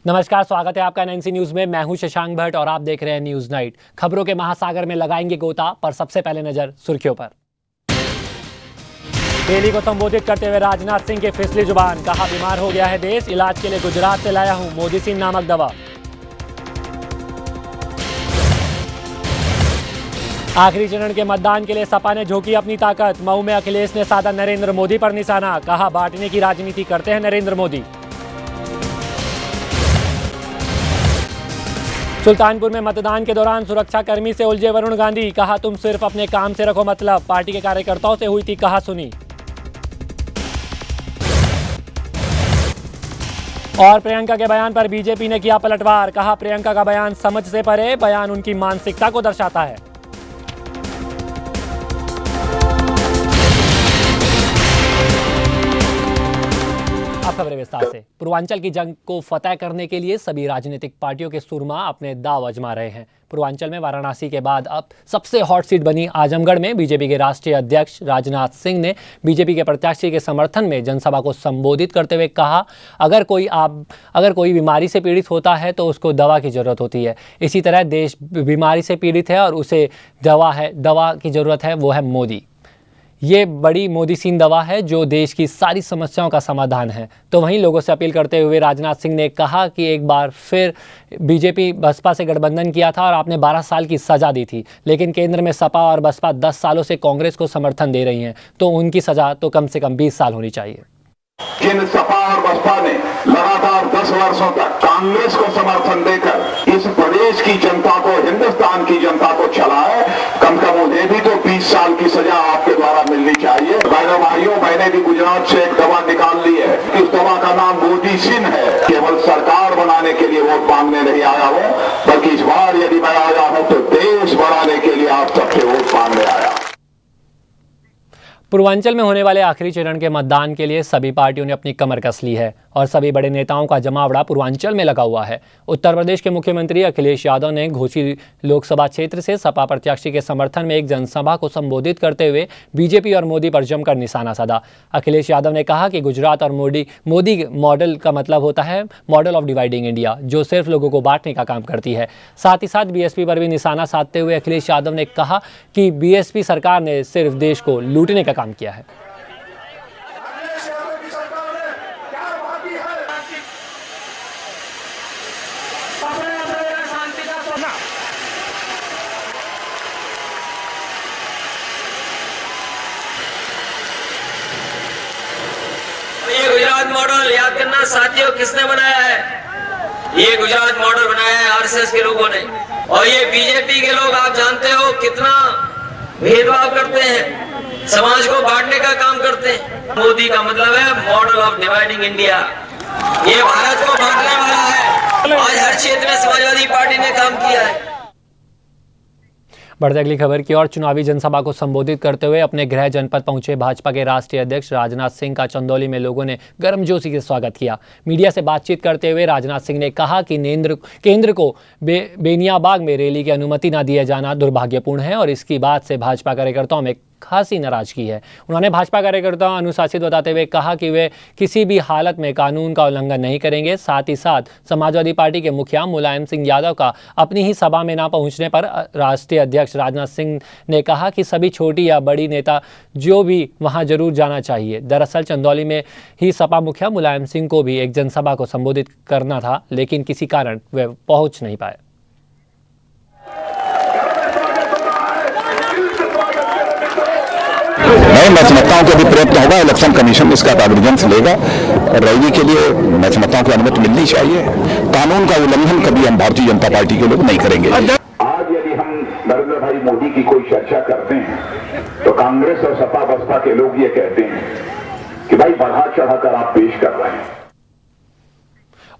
नमस्कार, स्वागत है आपका एनएनसी न्यूज में। मैं हूं शशांक भट्ट और आप देख रहे हैं न्यूज नाइट। खबरों के महासागर में लगाएंगे गोता, पर सबसे पहले नजर सुर्खियों पर। रैली को संबोधित करते हुए राजनाथ सिंह की फिसली जुबान, कहा बीमार हो गया है देश, इलाज के लिए गुजरात से लाया हूं मोदिसिन नामक दवा। आखिरी चरण के मतदान के लिए सपा ने झोंकी अपनी ताकत, मऊ में अखिलेश ने साधा नरेंद्र मोदी पर निशाना, कहा बांटने की राजनीति करते हैं नरेंद्र मोदी। सुल्तानपुर में मतदान के दौरान सुरक्षाकर्मी से उलझे वरुण गांधी, कहा तुम सिर्फ अपने काम से रखो मतलब, पार्टी के कार्यकर्ताओं से हुई थी कहा सुनी। और प्रियंका के बयान पर बीजेपी ने किया पलटवार, कहा प्रियंका का बयान समझ से परे, बयान उनकी मानसिकता को दर्शाता है। अब खबरें विस्तार से। पूर्वांचल की जंग को फतह करने के लिए सभी राजनीतिक पार्टियों के सुरमा अपने दांव आजमा रहे हैं। पूर्वांचल में वाराणसी के बाद अब सबसे हॉट सीट बनी आजमगढ़ में बीजेपी के राष्ट्रीय अध्यक्ष राजनाथ सिंह ने बीजेपी के प्रत्याशी के समर्थन में जनसभा को संबोधित करते हुए कहा, अगर कोई बीमारी से पीड़ित होता है तो उसको दवा की जरूरत होती है। इसी तरह देश बीमारी से पीड़ित है और उसे दवा की जरूरत है, वो है मोदी। ये बड़ी मोदिसिन दवा है जो देश की सारी समस्याओं का समाधान है। तो वहीं लोगों से अपील करते हुए राजनाथ सिंह ने कहा कि एक बार फिर बीजेपी बसपा से गठबंधन किया था और आपने 12 साल की सज़ा दी थी, लेकिन केंद्र में सपा और बसपा 10 सालों से कांग्रेस को समर्थन दे रही हैं, तो उनकी सज़ा तो कम से कम 20 साल होनी चाहिए। जिन सपा और बसपा ने लगातार 10 वर्षों तक कांग्रेस को समर्थन देकर इस प्रदेश की जनता को, हिंदुस्तान की जनता को चलाए, कम से कम उन्हें भी तो 20 साल की सजा आपके द्वारा मिलनी चाहिए। भाइयों, मैंने भी गुजरात से एक दवा निकाल ली है। इस दवा का नाम मोदिसिन है। केवल सरकार बनाने के लिए वोट मांगने नहीं आया हूं, बल्कि इस बार यदि मैं आया हूं तो देश बढ़ाने के लिए आप सबसे वोट मांगने आया। पूर्वांचल में होने वाले आखिरी चरण के मतदान के लिए सभी पार्टियों ने अपनी कमर कस ली है और सभी बड़े नेताओं का जमावड़ा पूर्वांचल में लगा हुआ है। उत्तर प्रदेश के मुख्यमंत्री अखिलेश यादव ने घोसी लोकसभा क्षेत्र से सपा प्रत्याशी के समर्थन में एक जनसभा को संबोधित करते हुए बीजेपी और मोदी पर जमकर निशाना साधा। अखिलेश यादव ने कहा कि गुजरात और मोदी मॉडल का मतलब होता है मॉडल ऑफ डिवाइडिंग इंडिया, जो सिर्फ लोगों को बांटने का काम करती है। साथ ही साथ बीएसपी पर भी निशाना साधते हुए अखिलेश यादव ने कहा कि बीएसपी सरकार ने सिर्फ देश को लूटने का काम किया है। ये गुजरात मॉडल याद करना साथियों, किसने बनाया है? ये गुजरात मॉडल बनाया है आरएसएस के लोगों ने। और ये बीजेपी के लोग, आप जानते हो कितना भेदभाव करते हैं, समाज को बांटने का काम करते हैं। मोदी का मतलब है मॉडल ऑफ डिवाइडिंग इंडिया। ये भारत को बांटने वाला है। आज हर क्षेत्र में समाजवादी पार्टी ने काम किया है। बढ़ते अगली खबर की ओर। चुनावी जनसभा को संबोधित करते हुए अपने गृह जनपद पहुंचे भाजपा के राष्ट्रीय अध्यक्ष राजनाथ सिंह का चंदौली में लोगों ने गर्मजोशी से स्वागत किया। मीडिया से बातचीत करते हुए राजनाथ सिंह ने कहा कि केंद्र को बेनियाबाग में रैली की अनुमति न दिया जाना दुर्भाग्यपूर्ण है और इसकी बात से भाजपा कार्यकर्ताओं में खासी नाराजगी है। उन्होंने भाजपा कार्यकर्ताओं अनुशासित बताते हुए कहा कि वे किसी भी हालत में कानून का उल्लंघन नहीं करेंगे। साथ ही साथ समाजवादी पार्टी के मुखिया मुलायम सिंह यादव का अपनी ही सभा में ना पहुंचने पर राष्ट्रीय अध्यक्ष राजनाथ सिंह ने कहा कि सभी छोटी या बड़ी नेता जो भी वहां जरूर जाना चाहिए। दरअसल चंदौली में ही सपा मुखिया मुलायम सिंह को भी एक जनसभा को संबोधित करना था, लेकिन किसी कारण वे पहुंच नहीं पाए। मैं समझता हूं कि अभी प्रयत्न होगा, इलेक्शन कमीशन इसका कागज लेगा और रैली के लिए मैं समझता हूं कि अनुमति मिलनी चाहिए। कानून का उल्लंघन कभी हम भारतीय जनता पार्टी के लोग नहीं करेंगे। आज यदि हम नरेंद्र भाई मोदी की कोई चर्चा करते हैं तो कांग्रेस और सपा बसपा के लोग ये कहते हैं कि भाई बढ़ा चढ़ाकर आप पेश कर रहे हैं।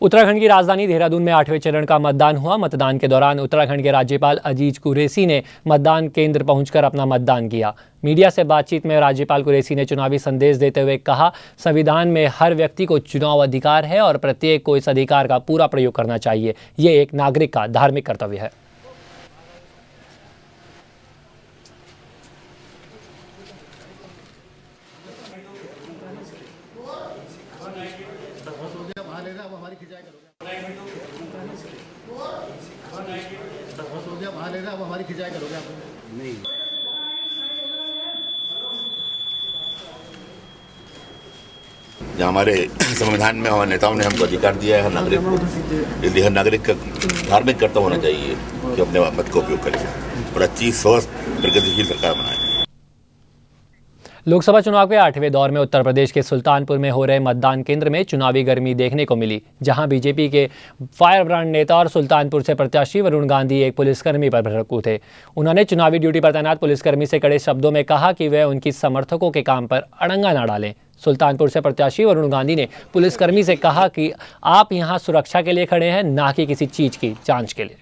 उत्तराखंड की राजधानी देहरादून में 8वें चरण का मतदान हुआ। मतदान के दौरान उत्तराखंड के राज्यपाल अजीज कुरैशी ने मतदान केंद्र पहुंचकर अपना मतदान किया। मीडिया से बातचीत में राज्यपाल कुरैशी ने चुनावी संदेश देते हुए कहा, संविधान में हर व्यक्ति को चुनाव अधिकार है और प्रत्येक को इस अधिकार का पूरा प्रयोग करना चाहिए। ये एक नागरिक का धार्मिक कर्तव्य है। लेगा वो हमारी खिंचाई करोगे। लगा अब हमारी खिंचाई करोगे आप? नहीं। जहाँ हमारे संविधान में हमारे नेताओं ने हमको अधिकार दिया है हर नागरिक को, इसलिए हर नागरिक का धार्मिक कर्तव्य होना चाहिए कि अपने मत का उपयोग करें और अच्छी स्वस्थ प्रगतिशील सरकार बनाए। लोकसभा चुनाव के 8वें दौर में उत्तर प्रदेश के सुल्तानपुर में हो रहे मतदान केंद्र में चुनावी गर्मी देखने को मिली, जहां बीजेपी के फायर ब्रांड नेता और सुल्तानपुर से प्रत्याशी वरुण गांधी एक पुलिसकर्मी पर भड़कू थे। उन्होंने चुनावी ड्यूटी पर तैनात पुलिसकर्मी से कड़े शब्दों में कहा कि वे उनकी समर्थकों के काम पर अड़ंगा न डालें। सुल्तानपुर से प्रत्याशी वरुण गांधी ने पुलिसकर्मी से कहा कि आप यहाँ सुरक्षा के लिए खड़े हैं, ना कि किसी चीज की जांच के लिए।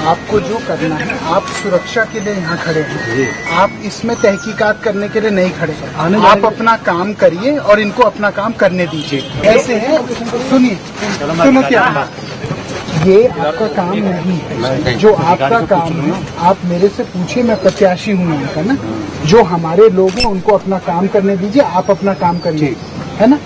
आपको जो करना है, आप सुरक्षा के लिए यहाँ खड़े हैं, आप इसमें तहकीकात करने के लिए नहीं खड़े हैं। आप अपना काम करिए और इनको अपना काम करने दीजिए। ऐसे है, सुनिए, सुनो क्या ये आपका काम नहीं है। जो आपका काम है आप मेरे से पूछिए, मैं प्रत्याशी हूँ यहाँ का ना। जो हमारे लोग हैं उनको अपना काम करने दीजिए, आप अपना काम करिए, है ना।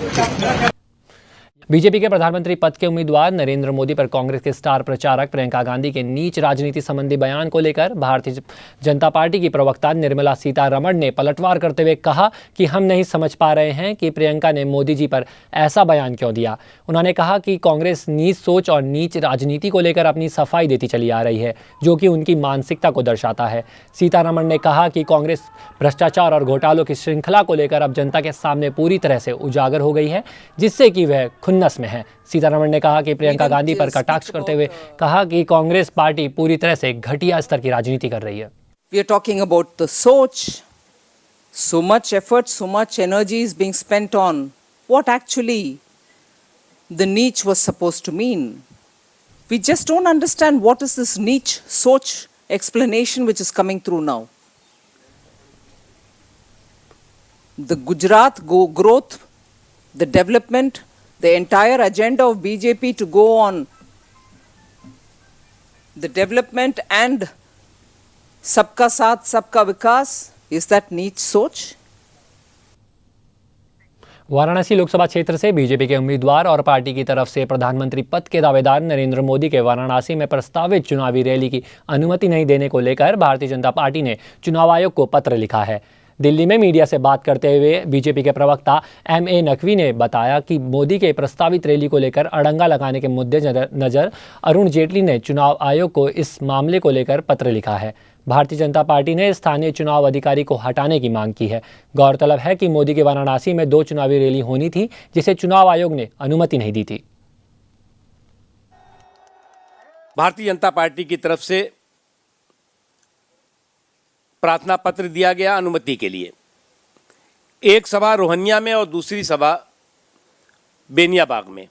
बीजेपी के प्रधानमंत्री पद के उम्मीदवार नरेंद्र मोदी पर कांग्रेस के स्टार प्रचारक प्रियंका गांधी के नीच राजनीति संबंधी बयान को लेकर भारतीय जनता पार्टी की प्रवक्ता निर्मला सीतारमण ने पलटवार करते हुए कहा कि हम नहीं समझ पा रहे हैं कि प्रियंका ने मोदी जी पर ऐसा बयान क्यों दिया। उन्होंने कहा कि कांग्रेस नीच सोच और नीच राजनीति को लेकर अपनी सफाई देती चली आ रही है, जो कि उनकी मानसिकता को दर्शाता है। सीतारमण ने कहा कि कांग्रेस भ्रष्टाचार और घोटालों की श्रृंखला को लेकर अब जनता के सामने पूरी तरह से उजागर हो गई है, जिससे कि वह खुन्नस में है। सीतारमण ने कहा कि प्रियंका गांधी पर कटाक्ष करते हुए कहा कि कांग्रेस पार्टी पूरी तरह से घटिया स्तर की राजनीति कर रही है। We are talking about the soch. So much effort, so much energy is being spent on what actually the niche was supposed to mean. We just don't understand what is this niche soch explanation which is coming through now. The Gujarat growth, the development, the entire agenda of BJP to go on the development and सबका साथ सबका विकास, is that niche सोच? वाराणसी लोकसभा क्षेत्र से BJP के उम्मीदवार और party की तरफ से प्रधानमंत्री पद के दावेदार नरेंद्र मोदी के वाराणसी में प्रस्तावित चुनावी रैली की अनुमति नहीं देने को लेकर भारतीय जनता पार्टी ने चुनाव आयोग को पत्र लिखा है। दिल्ली में मीडिया से बात करते हुए बीजेपी के प्रवक्ता M.A. नकवी ने बताया कि मोदी के प्रस्तावित रैली को लेकर अड़ंगा लगाने के मुद्दे नज़र अरुण जेटली ने चुनाव आयोग को इस मामले को लेकर पत्र लिखा है। भारतीय जनता पार्टी ने स्थानीय चुनाव अधिकारी को हटाने की मांग की है। गौरतलब है कि मोदी के वाराणसी में 2 चुनावी रैली होनी थी, जिसे चुनाव आयोग ने अनुमति नहीं दी थी। भारतीय जनता पार्टी की तरफ से प्रार्थना पत्र दिया गया अनुमति के लिए। एक सभा रोहनिया में और दूसरी सभा बेनियाबाग में,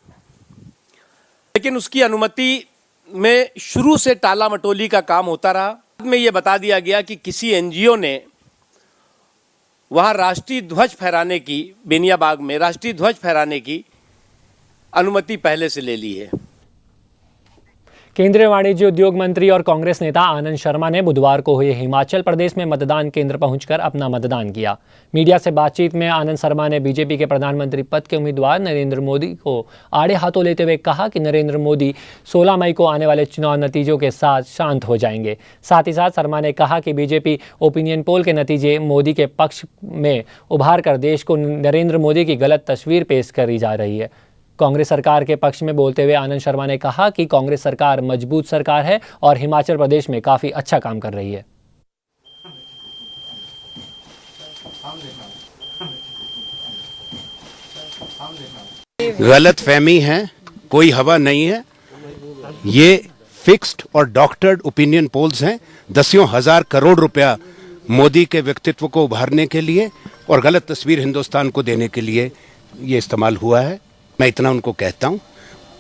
लेकिन उसकी अनुमति में शुरू से टाला मटोली का काम होता रहा। बाद में ये बता दिया गया कि किसी एनजीओ ने वहाँ राष्ट्रीय ध्वज फहराने की, बेनियाबाग में राष्ट्रीय ध्वज फहराने की अनुमति पहले से ले ली है। केंद्रीय वाणिज्य उद्योग मंत्री और कांग्रेस नेता आनंद शर्मा ने बुधवार को हुए हिमाचल प्रदेश में मतदान केंद्र पहुंचकर अपना मतदान किया। मीडिया से बातचीत में आनंद शर्मा ने बीजेपी के प्रधानमंत्री पद के उम्मीदवार नरेंद्र मोदी को आड़े हाथों लेते हुए कहा कि नरेंद्र मोदी 16 मई को आने वाले चुनाव नतीजों के साथ शांत हो जाएंगे। साथ ही साथ शर्मा ने कहा कि बीजेपी ओपिनियन पोल के नतीजे मोदी के पक्ष में उभार कर देश को नरेंद्र मोदी की गलत तस्वीर पेश करी जा रही है। कांग्रेस सरकार के पक्ष में बोलते हुए आनंद शर्मा ने कहा कि कांग्रेस सरकार मजबूत सरकार है और हिमाचल प्रदेश में काफी अच्छा काम कर रही है। गलत फहमी है, कोई हवा नहीं है। ये फिक्स्ड और डॉक्टर्ड ओपिनियन पोल्स हैं। दसियों हजार करोड़ रुपया मोदी के व्यक्तित्व को उभारने के लिए और गलत तस्वीर हिंदुस्तान को देने के लिए ये इस्तेमाल हुआ है। मैं इतना उनको कहता हूं,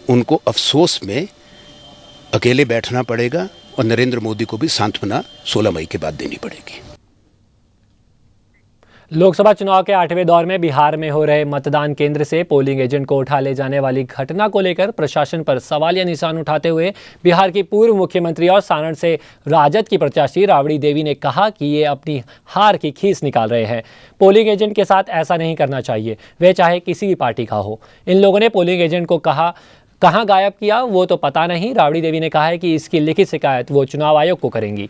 उनको अफसोस में अकेले बैठना पड़ेगा और नरेंद्र मोदी को भी सांत्वना 16 मई के बाद देनी पड़ेगी। लोकसभा चुनाव के 8वें दौर में बिहार में हो रहे मतदान केंद्र से पोलिंग एजेंट को उठा ले जाने वाली घटना को लेकर प्रशासन पर सवालिया निशान उठाते हुए बिहार की पूर्व मुख्यमंत्री और सारण से राजद की प्रत्याशी राबड़ी देवी ने कहा कि ये अपनी हार की खीस निकाल रहे हैं। पोलिंग एजेंट के साथ ऐसा नहीं करना चाहिए, वह चाहे किसी भी पार्टी का हो। इन लोगों ने पोलिंग एजेंट को कहाँ गायब किया वो तो पता नहीं। राबड़ी देवी ने कहा है कि इसकी लिखित शिकायत वो चुनाव आयोग को करेंगी।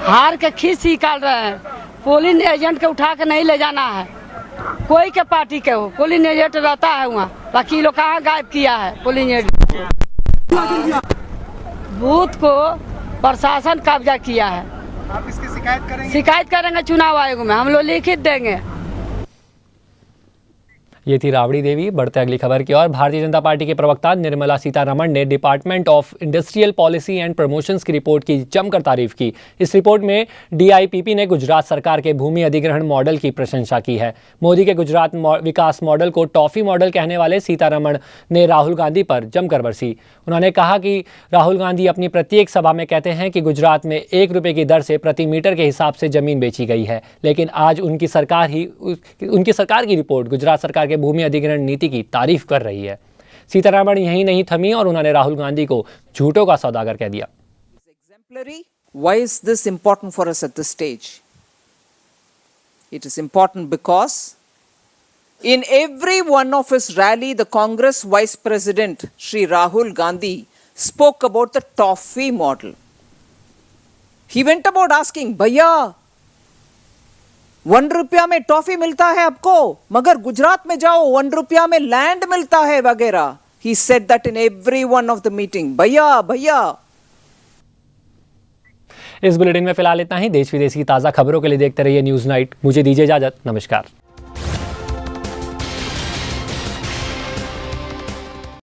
हार के खींच निकाल रहे हैं। पोलिंग एजेंट के उठा के नहीं ले जाना है, कोई के पार्टी के हो। पोलिंग एजेंट रहता है वहाँ, बाकी लोग कहाँ गायब किया है पोलिंग एजेंट। बूथ को प्रशासन कब्जा किया है। आप इसकी शिकायत करेंगे? शिकायत करेंगे चुनाव आयोग में, हम लोग लिखित देंगे। ये थी राबड़ी देवी। बढ़ते अगली खबर की ओर। भारतीय जनता पार्टी के प्रवक्ता निर्मला सीतारमण ने department of industrial policy and promotions की रिपोर्ट की जमकर तारीफ की। इस रिपोर्ट में DIPP ने गुजरात सरकार के भूमि अधिग्रहण मॉडल की प्रशंसा की है। मोदी के गुजरात विकास मॉडल को टॉफी मॉडल कहने वाले सीतारमण ने राहुल गांधी पर जमकर बरसी। उन्होंने कहा कि राहुल गांधी अपनी प्रत्येक सभा में कहते हैं कि गुजरात में 1 रुपये की दर से प्रति मीटर के हिसाब से जमीन बेची गई है, लेकिन आज उनकी सरकार की रिपोर्ट गुजरात सरकार के भूमि अधिग्रहण नीति की तारीफ कर रही है। सीतारमण यहीं नहीं थमी और उन्होंने राहुल गांधी को झूठों का सौदागर कह दिया। Exemplary. Why is this important for us at this stage? It is important because in every one of his rally, the Congress Vice President Shri Rahul Gandhi spoke about the toffee model. He went about asking, भैया 1 रुपया में toffee मिलता है आपको, मगर गुजरात में जाओ 1 रुपया में लैंड मिलता है वगैरह। He said that in every one of the meeting. भैया भैया। इस बुलेटिन में फिलहाल इतना ही। देश विदेश की ताज़ा खबरों के लिए देखते रहिए न्यूज़ नाइट। मुझे दीजिए इजाजत। नमस्कार।